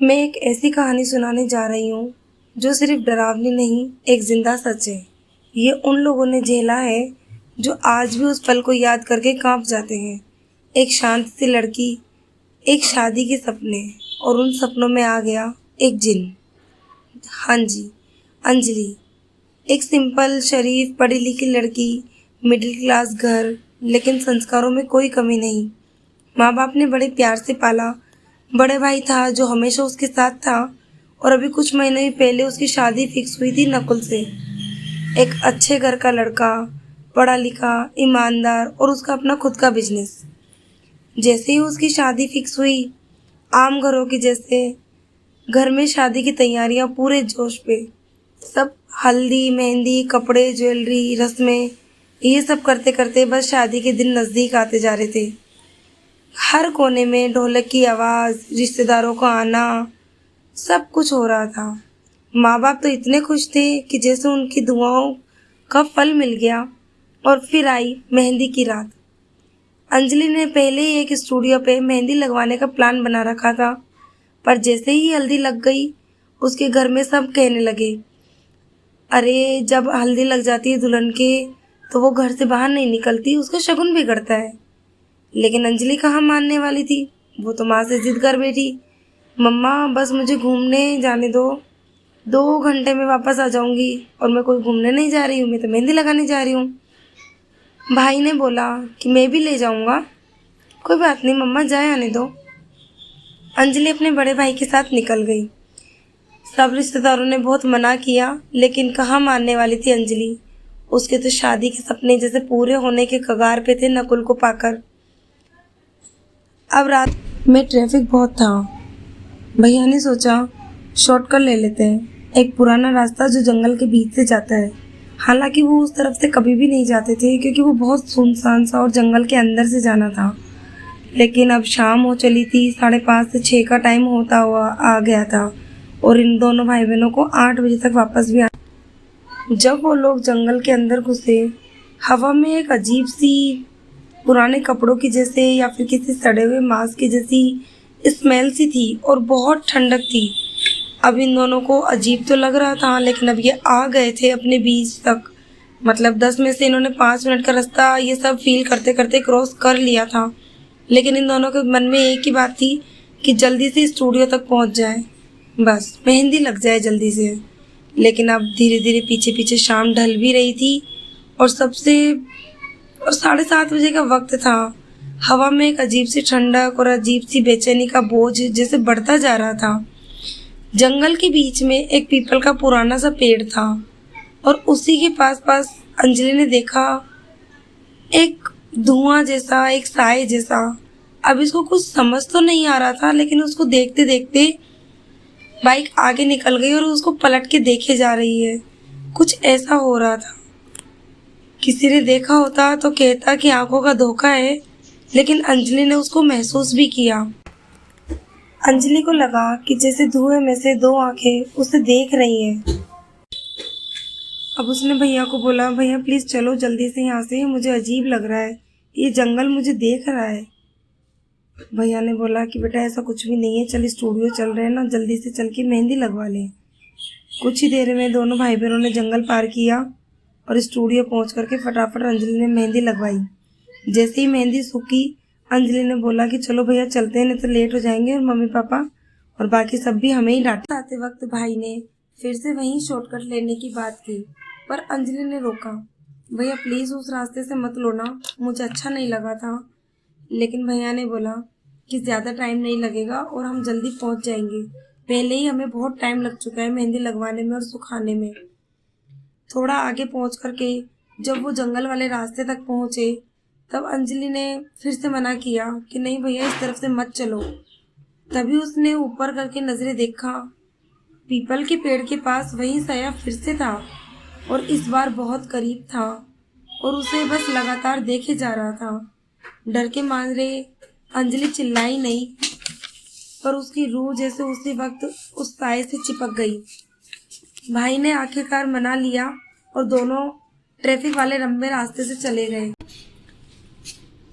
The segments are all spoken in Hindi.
मैं एक ऐसी कहानी सुनाने जा रही हूँ जो सिर्फ डरावनी नहीं, एक जिंदा सच है। ये उन लोगों ने झेला है जो आज भी उस पल को याद करके कांप जाते हैं। एक शांत सी लड़की, एक शादी के सपने, और उन सपनों में आ गया एक जिन। हाँ जी, अंजलि। एक सिंपल, शरीफ, पढ़ी लिखी लड़की, मिडिल क्लास घर, लेकिन संस्कारों में कोई कमी नहीं। माँ बाप ने बड़े प्यार से पाला। बड़े भाई था जो हमेशा उसके साथ था, और अभी कुछ महीने ही पहले उसकी शादी फिक्स हुई थी नकुल से। एक अच्छे घर का लड़का, पढ़ा लिखा, ईमानदार, और उसका अपना खुद का बिजनेस। जैसे ही उसकी शादी फिक्स हुई, आम घरों की जैसे घर में शादी की तैयारियां पूरे जोश पे। सब हल्दी, मेहंदी, कपड़े, ज्वेलरी, रस्में, ये सब करते करते बस शादी के दिन नज़दीक आते जा रहे थे। हर कोने में ढोलक की आवाज़, रिश्तेदारों का आना, सब कुछ हो रहा था। माँ बाप तो इतने खुश थे कि जैसे उनकी दुआओं का फल मिल गया। और फिर आई मेहंदी की रात। अंजलि ने पहले ही एक स्टूडियो पे मेहंदी लगवाने का प्लान बना रखा था, पर जैसे ही हल्दी लग गई, उसके घर में सब कहने लगे, अरे जब हल्दी लग जाती है दुल्हन के तो वो घर से बाहर नहीं निकलती, उसका शगुन बिगड़ता है। लेकिन अंजलि कहाँ मानने वाली थी। वो तो माँ से जिद कर बैठी, मम्मा बस मुझे घूमने जाने दो, 2 घंटे में वापस आ जाऊंगी, और मैं कोई घूमने नहीं जा रही हूँ, मैं तो मेहंदी लगाने जा रही हूँ। भाई ने बोला कि मैं भी ले जाऊंगा। कोई बात नहीं मम्मा, जाए आने दो। अंजलि अपने बड़े भाई के साथ निकल गई। सब रिश्तेदारों ने बहुत मना किया, लेकिन कहाँ मानने वाली थी अंजलि। उसके तो शादी के सपने जैसे पूरे होने के कगार पे थे नकुल को पाकर। अब रात में ट्रैफिक बहुत था। भैया ने सोचा शॉर्टकट ले लेते हैं, एक पुराना रास्ता जो जंगल के बीच से जाता है। हालांकि वो उस तरफ से कभी भी नहीं जाते थे, क्योंकि वो बहुत सुनसान सा और जंगल के अंदर से जाना था। लेकिन अब शाम हो चली थी, 5:30 से 6 का टाइम होता हुआ आ गया था, और इन दोनों भाई बहनों को 8 बजे तक वापस भी आना। जब वो लोग जंगल के अंदर घुसे, हवा में एक अजीब सी, पुराने कपड़ों की जैसे या फिर किसी सड़े हुए मांस की जैसी स्मेल सी थी, और बहुत ठंडक थी। अब इन दोनों को अजीब तो लग रहा था, लेकिन अब ये आ गए थे अपने बीच तक। मतलब 10 में से इन्होंने 5 मिनट का रास्ता ये सब फील करते करते क्रॉस कर लिया था। लेकिन इन दोनों के मन में एक ही बात थी कि जल्दी से स्टूडियो तक पहुंच जाए, बस मेहंदी लग जाए जल्दी से। लेकिन अब धीरे धीरे पीछे पीछे शाम ढल भी रही थी, और 7:30 बजे का वक्त था। हवा में एक अजीब सी ठंडक और अजीब सी बेचैनी का बोझ जैसे बढ़ता जा रहा था। जंगल के बीच में एक पीपल का पुराना सा पेड़ था, और उसी के पास पास अंजलि ने देखा एक धुआं जैसा, एक साए जैसा। अब इसको कुछ समझ तो नहीं आ रहा था, लेकिन उसको देखते देखते बाइक आगे निकल गई और उसको पलट के देखे जा रही है। कुछ ऐसा हो रहा था, किसी ने देखा होता तो कहता कि आंखों का धोखा है, लेकिन अंजलि ने उसको महसूस भी किया। अंजलि को लगा कि जैसे धुएं में से 2 आंखें उसे देख रही हैं। अब उसने भैया को बोला, भैया प्लीज चलो जल्दी से यहाँ से, मुझे अजीब लग रहा है, ये जंगल मुझे देख रहा है। भैया ने बोला कि बेटा ऐसा कुछ भी नहीं है, चल स्टूडियो चल रहे हैं ना, जल्दी से चल के मेहंदी लगवा लें। कुछ ही देर में दोनों भाई बहनों ने जंगल पार किया और स्टूडियो पहुंच करके फटाफट अंजलि ने मेहंदी लगवाई। जैसे ही मेहंदी सूखी, अंजलि ने बोला कि चलो भैया चलते हैं, नहीं तो लेट हो जाएंगे, और मम्मी पापा और बाकी सब भी हमें ही डांटे। आते वक्त भाई ने फिर से वहीं शॉर्टकट लेने की बात की, पर अंजलि ने रोका, भैया प्लीज़ उस रास्ते से मत लो ना, मुझे अच्छा नहीं लगा था। लेकिन भैया ने बोला कि ज़्यादा टाइम नहीं लगेगा और हम जल्दी पहुंच जाएंगे, पहले ही हमें बहुत टाइम लग चुका है मेहंदी लगवाने में और सुखाने में। थोड़ा आगे पहुंच करके जब वो जंगल वाले रास्ते तक पहुंचे, तब अंजलि ने फिर से मना किया कि नहीं भैया इस तरफ से मत चलो। तभी उसने ऊपर करके नजरें देखा, पीपल के पेड़ के पास वही साया फिर से था, और इस बार बहुत करीब था, और उसे बस लगातार देखे जा रहा था। डर के मारे अंजलि चिल्लाई नहीं, पर उसकी रूह जैसे उसी वक्त उस साए से चिपक गई। भाई ने आखिरकार मना लिया और दोनों ट्रैफिक वाले लंबे रास्ते से चले गए।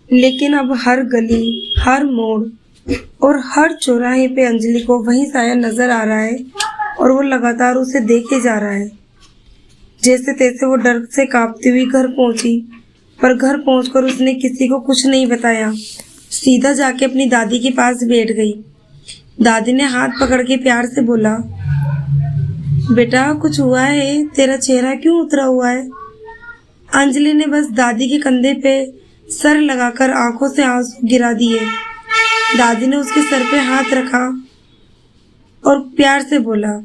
लेकिन अब हर गली, हर मोड़ और हर चौराहे पे अंजलि को वही साया नजर आ रहा है और वो लगातार उसे देखे जा रहा है। जैसे तैसे वो डर से कांपती हुई घर पहुंची, पर घर पहुंचकर उसने किसी को कुछ नहीं बताया। सीधा जाके अपनी दादी के पास बैठ गई। दादी ने हाथ पकड़ के प्यार से बोला, बेटा कुछ हुआ है? तेरा चेहरा क्यों उतरा हुआ है? अंजलि ने बस दादी के कंधे पे सर लगाकर आंखों से आंसू गिरा दिए। दादी ने उसके सर पे हाथ रखा और प्यार से बोला।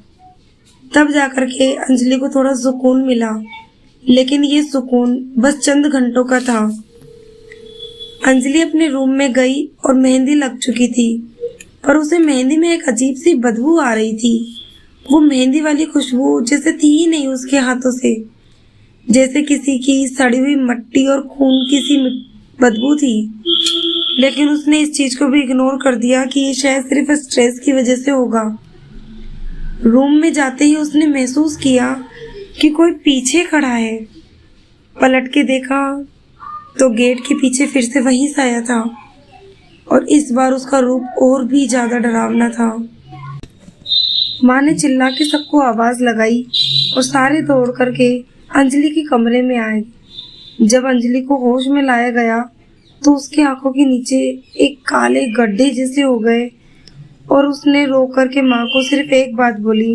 तब जाकर के अंजलि को थोड़ा सुकून मिला, लेकिन ये सुकून बस चंद घंटों का था। अंजलि अपने रूम में गई और मेहंदी लग चुकी थी, पर उसे मेहंदी में एक अजीब सी बदबू आ रही थी। वो मेहंदी वाली खुशबू जैसे थी ही नहीं उसके हाथों से, जैसे किसी की सड़ी हुई मिट्टी और खून की सी बदबू थी। लेकिन उसने इस चीज को भी इग्नोर कर दिया कि ये शायद सिर्फ स्ट्रेस की वजह से होगा। रूम में जाते ही उसने महसूस किया कि कोई पीछे खड़ा है। पलट के देखा तो गेट के पीछे फिर से वही साया था, और इस बार उसका रूप और भी ज्यादा डरावना था। माँ ने चिल्ला के सबको आवाज लगाई और सारे दौड़ करके अंजलि के कमरे में आए। जब अंजलि को होश में लाया गया तो उसकी आंखों के नीचे एक काले गड्ढे जैसे हो गए, और उसने रो कर के माँ को सिर्फ एक बात बोली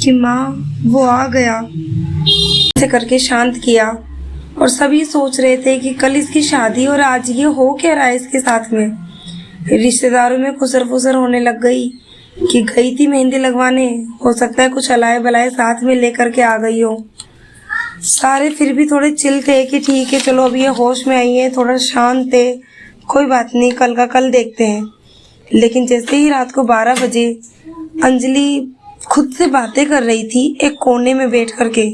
कि माँ वो आ गया। ऐसे करके शांत किया, और सभी सोच रहे थे कि कल इसकी शादी और आज ये हो क्या रहा है इसके साथ में। रिश्तेदारों में खुसर फुसर होने लग गई कि गई थी मेहंदी लगवाने, हो सकता है कुछ अलाए बलाए साथ में लेकर के आ गई हो। सारे फिर भी थोड़े चिल थे कि ठीक है चलो अब ये होश में आई है, थोड़ा शांत थे, कोई बात नहीं कल का कल देखते हैं। लेकिन जैसे ही रात को 12 बजे अंजलि खुद से बातें कर रही थी एक कोने में बैठ करके।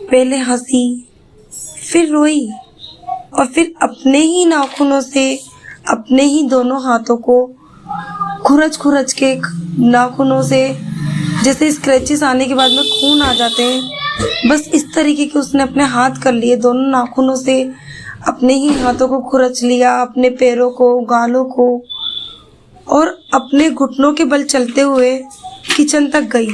पहले हंसी, फिर रोई, और फिर अपने ही नाखूनों से अपने ही दोनों हाथों को खुरच खुरच के, नाखूनों से जैसे स्क्रैचेस आने के बाद में खून आ जाते हैं, बस इस तरीके के उसने अपने हाथ कर लिए। दोनों नाखूनों से अपने ही हाथों को खुरच लिया, अपने पैरों को, गालों को, और अपने घुटनों के बल चलते हुए किचन तक गई।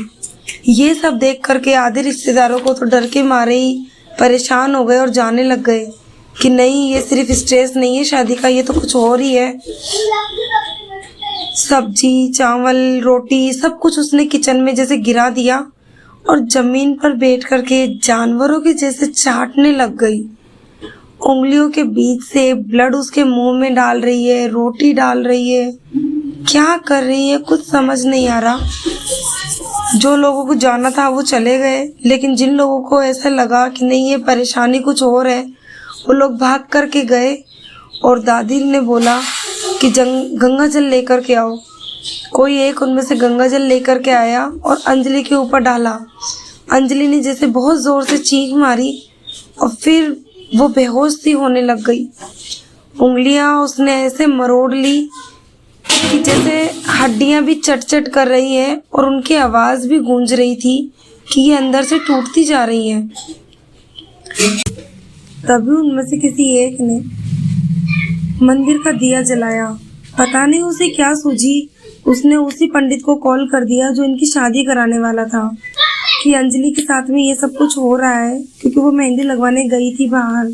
ये सब देख करके आधे रिश्तेदारों को तो डर के मारे ही परेशान हो गए और जाने लग गए कि नहीं ये सिर्फ स्ट्रेस नहीं है शादी का, ये तो कुछ और ही है। सब्जी, चावल, रोटी सब कुछ उसने किचन में जैसे गिरा दिया और जमीन पर बैठ करके जानवरों के जैसे चाटने लग गई। उंगलियों के बीच से ब्लड उसके मुंह में डाल रही है, रोटी डाल रही है, क्या कर रही है कुछ समझ नहीं आ रहा। जो लोगों को जाना था वो चले गए, लेकिन जिन लोगों को ऐसा लगा कि नहीं ये परेशानी कुछ और है, वो लोग भाग करके गए। और दादी ने बोला कि गंगा जल लेकर के आओ। कोई एक उनमें से गंगा जल लेकर के आया और अंजलि के ऊपर डाला। अंजलि ने जैसे बहुत जोर से चीख मारी और फिर वो बेहोश सी होने लग गई। उंगलियां उसने ऐसे मरोड़ ली कि जैसे हड्डियां भी चट चट कर रही है, और उनकी आवाज भी गूंज रही थी कि ये अंदर से टूटती जा रही है। तभी उनमें से किसी एक ने मंदिर का दिया जलाया। पता नहीं उसे क्या सूझी, उसने उसी पंडित को कॉल कर दिया जो इनकी शादी कराने वाला था कि अंजलि के साथ में ये सब कुछ हो रहा है, क्योंकि वो मेहंदी लगवाने गई थी बाहर।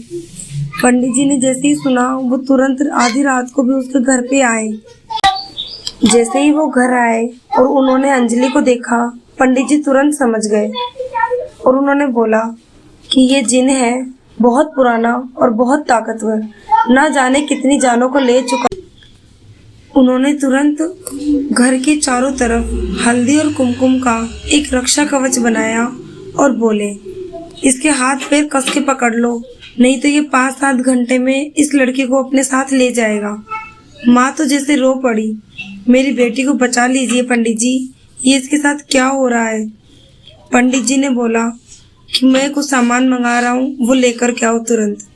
पंडित जी ने जैसे ही सुना वो तुरंत आधी रात को भी उसके घर पे आए। जैसे ही वो घर आए और उन्होंने अंजलि को देखा, पंडित जी तुरंत समझ गए और उन्होंने बोला कि ये जिन है, बहुत पुराना और बहुत ताकतवर, ना जाने कितनी जानों को ले चुका। उन्होंने तुरंत घर के चारों तरफ हल्दी और कुमकुम का एक रक्षा कवच बनाया और बोले, इसके हाथ पैर कस के पकड़ लो, नहीं तो ये 5-7 घंटे में इस लड़की को अपने साथ ले जाएगा। माँ तो जैसे रो पड़ी, मेरी बेटी को बचा लीजिए पंडित जी, ये इसके साथ क्या हो रहा है। पंडित जी ने बोला कि मैं कुछ सामान मंगा रहा हूँ, वो लेकर के आओ तुरंत।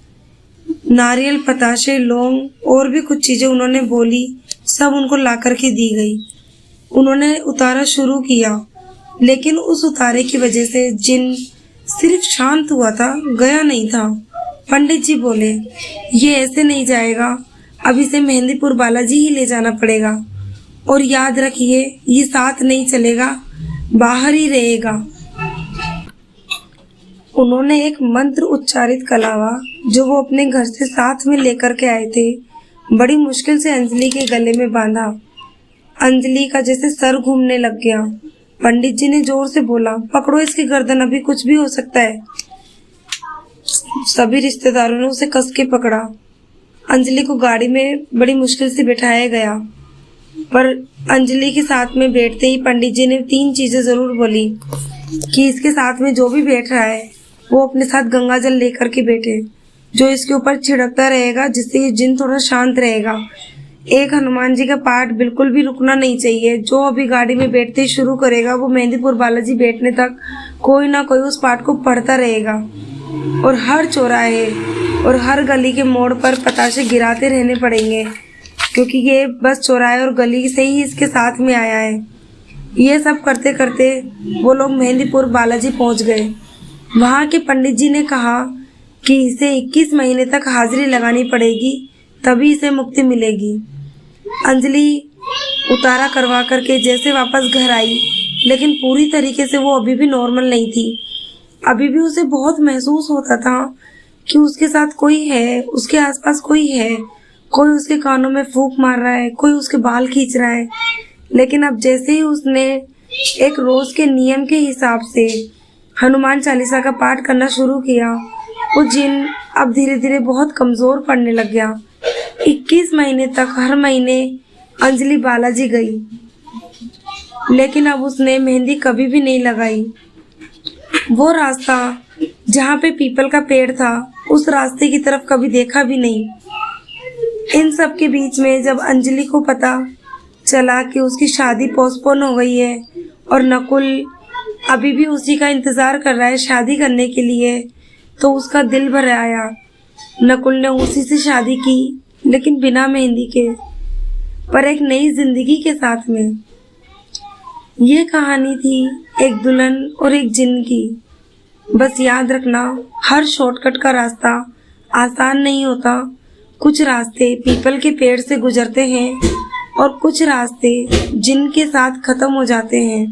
नारियल, पताशे, लौंग और भी कुछ चीजें उन्होंने बोली, सब उनको ला करके दी गई। उन्होंने उतारा शुरू किया, लेकिन उस उतारे की वजह से जिन सिर्फ शांत हुआ था, गया नहीं था। पंडित जी बोले, ये ऐसे नहीं जाएगा, अब इसे मेहंदीपुर बालाजी ही ले जाना पड़ेगा। और याद रखिए, ये साथ नहीं चलेगा, बाहर ही रहेगा। उन्होंने एक मंत्र उच्चारित कलावा जो वो अपने घर से साथ में लेकर के आए थे, बड़ी मुश्किल से अंजलि के गले में बांधा। अंजलि का जैसे सर घूमने लग गया। पंडित जी ने जोर से बोला, पकड़ो इसकी गर्दन, अभी कुछ भी हो सकता है। सभी रिश्तेदारों ने उसे कस के पकड़ा। अंजलि को गाड़ी में बड़ी मुश्किल से बिठाया गया, पर अंजलि के साथ में बैठते ही पंडित जी ने 3 चीजें जरूर बोली कि इसके साथ में जो भी बैठ रहा है वो अपने साथ गंगा जल लेकर के बैठे, जो इसके ऊपर छिड़कता रहेगा, जिससे ये जिन थोड़ा शांत रहेगा। एक हनुमान जी का पाठ बिल्कुल भी रुकना नहीं चाहिए। जो अभी गाड़ी में बैठते ही शुरू करेगा वो मेहंदीपुर बालाजी बैठने तक कोई ना कोई उस पाठ को पढ़ता रहेगा। और हर चौराहे और हर गली के मोड़ पर पताशे गिराते रहने पड़ेंगे, क्योंकि ये बस चौराहे और गली से ही इसके साथ में आया है। ये सब करते करते वो लोग मेहंदीपुर बालाजी पहुंच गए। वहाँ के पंडित जी ने कहा कि इसे 21 महीने तक हाजिरी लगानी पड़ेगी, तभी इसे मुक्ति मिलेगी। अंजलि उतारा करवा करके जैसे वापस घर आई, लेकिन पूरी तरीके से वो अभी भी नॉर्मल नहीं थी। अभी भी उसे बहुत महसूस होता था कि उसके साथ कोई है, उसके आसपास कोई है, कोई उसके कानों में फूंक मार रहा है, कोई उसके बाल खींच रहा है। लेकिन अब जैसे ही उसने एक रोज के नियम के हिसाब से हनुमान चालीसा का पाठ करना शुरू किया, वो जिन अब धीरे धीरे बहुत कमजोर पड़ने लग गया। 21 महीने तक हर महीने अंजलि बालाजी गई, लेकिन अब उसने मेहंदी कभी भी नहीं लगाई। वो रास्ता जहाँ पे पीपल का पेड़ था, उस रास्ते की तरफ कभी देखा भी नहीं। इन सब के बीच में जब अंजलि को पता चला कि उसकी शादी पोस्टपोन हो गई है और नकुल अभी भी उसी का इंतजार कर रहा है शादी करने के लिए, तो उसका दिल भर आया। नकुल ने उसी से शादी की, लेकिन बिना मेहंदी के, पर एक नई जिंदगी के साथ में। ये कहानी थी एक दुल्हन और एक जिन की। बस याद रखना, हर शॉर्टकट का रास्ता आसान नहीं होता। कुछ रास्ते पीपल के पेड़ से गुजरते हैं और कुछ रास्ते जिन के साथ खत्म हो जाते हैं।